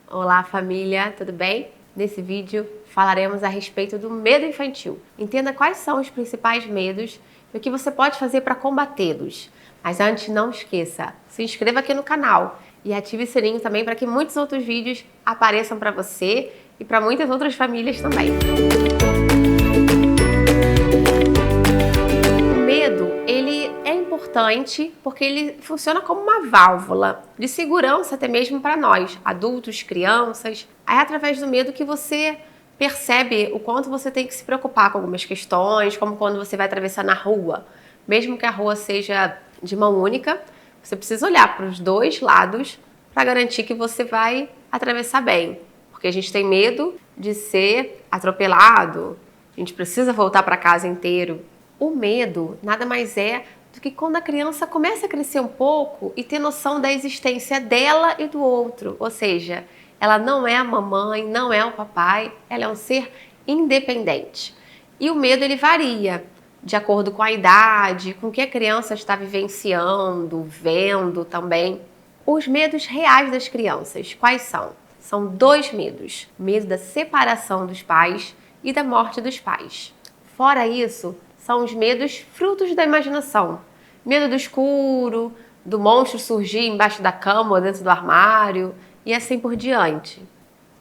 Olá família, tudo bem? Nesse vídeo falaremos a respeito do medo infantil. Entenda quais são os principais medos e o que você pode fazer para combatê-los. Mas antes, não esqueça, se inscreva aqui no canal e ative o sininho também para que muitos outros vídeos apareçam para você e para muitas outras famílias também. O medo, ele é importante porque ele funciona como uma válvula de segurança até mesmo para nós, adultos, crianças. É através do medo que você percebe o quanto você tem que se preocupar com algumas questões, como quando você vai atravessar na rua. Mesmo que a rua seja de mão única, você precisa olhar para os dois lados para garantir que você vai atravessar bem. Porque a gente tem medo de ser atropelado, a gente precisa voltar para casa inteiro. O medo nada mais é do que quando a criança começa a crescer um pouco e ter noção da existência dela e do outro. Ou seja, ela não é a mamãe, não é o papai, ela é um ser independente. E o medo ele varia de acordo com a idade, com o que a criança está vivenciando, vendo também. Os medos reais das crianças, quais são? São dois medos: o medo da separação dos pais e da morte dos pais. Fora isso, são os medos frutos da imaginação. Medo do escuro, do monstro surgir embaixo da cama ou dentro do armário e assim por diante.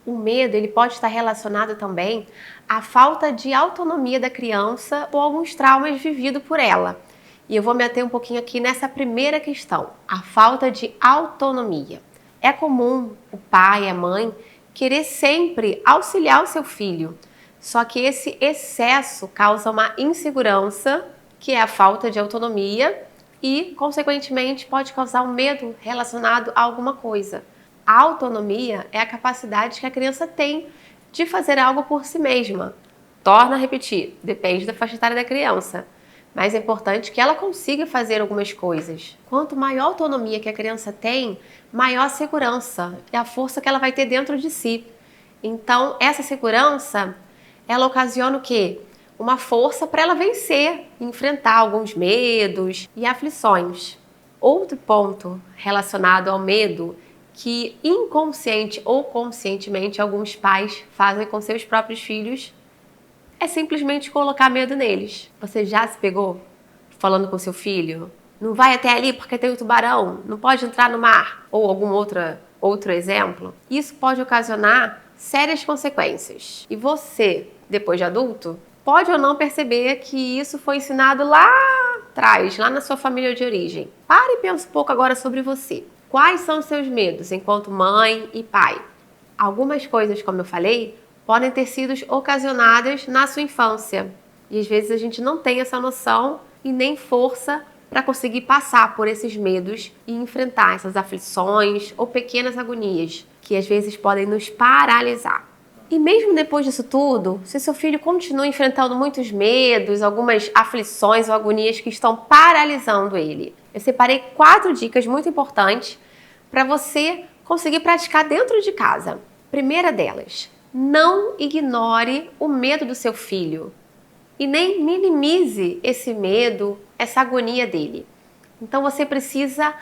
O medo ele pode estar relacionado também à falta de autonomia da criança ou alguns traumas vividos por ela. E eu vou me ater um pouquinho aqui nessa primeira questão, a falta de autonomia. É comum o pai e a mãe querer sempre auxiliar o seu filho, só que esse excesso causa uma insegurança, que é a falta de autonomia, e, consequentemente, pode causar um medo relacionado a alguma coisa. A autonomia é a capacidade que a criança tem de fazer algo por si mesma. Torno a repetir, depende da faixa etária da criança, mas é importante que ela consiga fazer algumas coisas. Quanto maior autonomia que a criança tem, maior a segurança e a força que ela vai ter dentro de si. Então, essa segurança ela ocasiona o quê? Uma força para ela vencer, enfrentar alguns medos e aflições. Outro ponto relacionado ao medo que inconsciente ou conscientemente alguns pais fazem com seus próprios filhos é simplesmente colocar medo neles. Você já se pegou falando com seu filho? Não vai até ali porque tem um tubarão, não pode entrar no mar, ou algum outro exemplo? Isso pode ocasionar sérias consequências. E você, depois de adulto, pode ou não perceber que isso foi ensinado lá atrás, lá na sua família de origem. Pare e pense um pouco agora sobre você. Quais são os seus medos enquanto mãe e pai? Algumas coisas, como eu falei, podem ter sido ocasionadas na sua infância. E às vezes a gente não tem essa noção e nem força para conseguir passar por esses medos e enfrentar essas aflições ou pequenas agonias que às vezes podem nos paralisar. E mesmo depois disso tudo, se seu filho continua enfrentando muitos medos, algumas aflições ou agonias que estão paralisando ele, eu separei 4 dicas muito importantes para você conseguir praticar dentro de casa. Primeira delas, não ignore o medo do seu filho e nem minimize esse medo, essa agonia dele. Então você precisa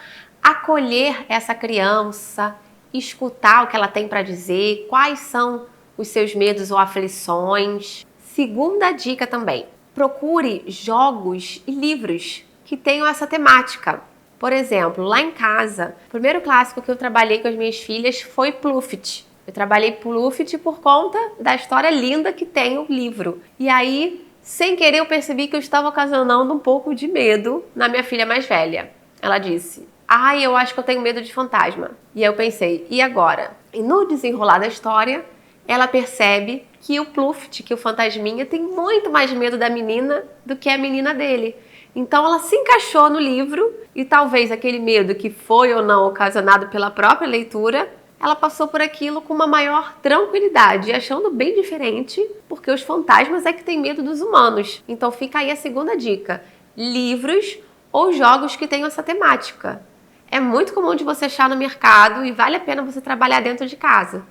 acolher essa criança, escutar o que ela tem para dizer, quais são os seus medos ou aflições. Segunda dica também, procure jogos e livros que tenham essa temática. Por exemplo, lá em casa, o primeiro clássico que eu trabalhei com as minhas filhas foi Pluft. Eu trabalhei Pluft por conta da história linda que tem o livro. E aí, sem querer, eu percebi que eu estava ocasionando um pouco de medo na minha filha mais velha. Ela disse: "Ai, eu acho que eu tenho medo de fantasma." E aí eu pensei, e agora? E no desenrolar da história, ela percebe que o Pluft, que o fantasminha, tem muito mais medo da menina do que a menina dele. Então ela se encaixou no livro e talvez aquele medo que foi ou não ocasionado pela própria leitura, ela passou por aquilo com uma maior tranquilidade, achando bem diferente, porque os fantasmas é que têm medo dos humanos. Então fica aí a segunda dica: livros ou jogos que tenham essa temática. É muito comum de você achar no mercado e vale a pena você trabalhar dentro de casa.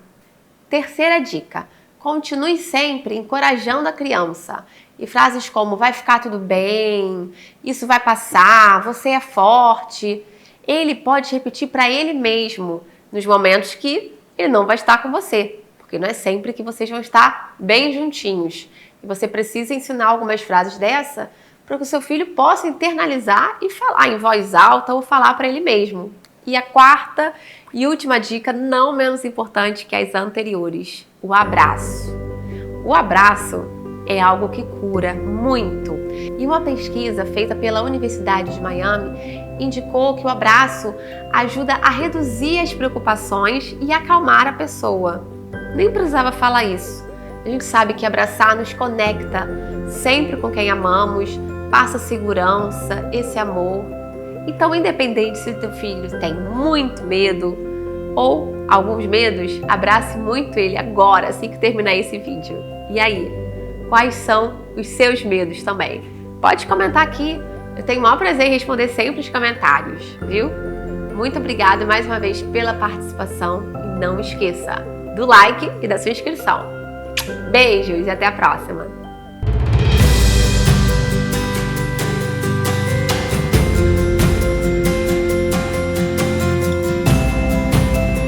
Terceira dica: continue sempre encorajando a criança. E frases como vai ficar tudo bem, isso vai passar, você é forte. Ele pode repetir para ele mesmo nos momentos que ele não vai estar com você, porque não é sempre que vocês vão estar bem juntinhos. E você precisa ensinar algumas frases dessa para que o seu filho possa internalizar e falar em voz alta ou falar para ele mesmo. E a quarta e última dica, não menos importante que as anteriores, o abraço. O abraço é algo que cura muito. E uma pesquisa feita pela Universidade de Miami indicou que o abraço ajuda a reduzir as preocupações e acalmar a pessoa. Nem precisava falar isso. A gente sabe que abraçar nos conecta sempre com quem amamos, passa segurança, esse amor. Então, independente se o teu filho tem muito medo ou alguns medos, abrace muito ele agora, assim que terminar esse vídeo. E aí, quais são os seus medos também? Pode comentar aqui, eu tenho o maior prazer em responder sempre os comentários, viu? Muito obrigada mais uma vez pela participação e não esqueça do like e da sua inscrição. Beijos e até a próxima!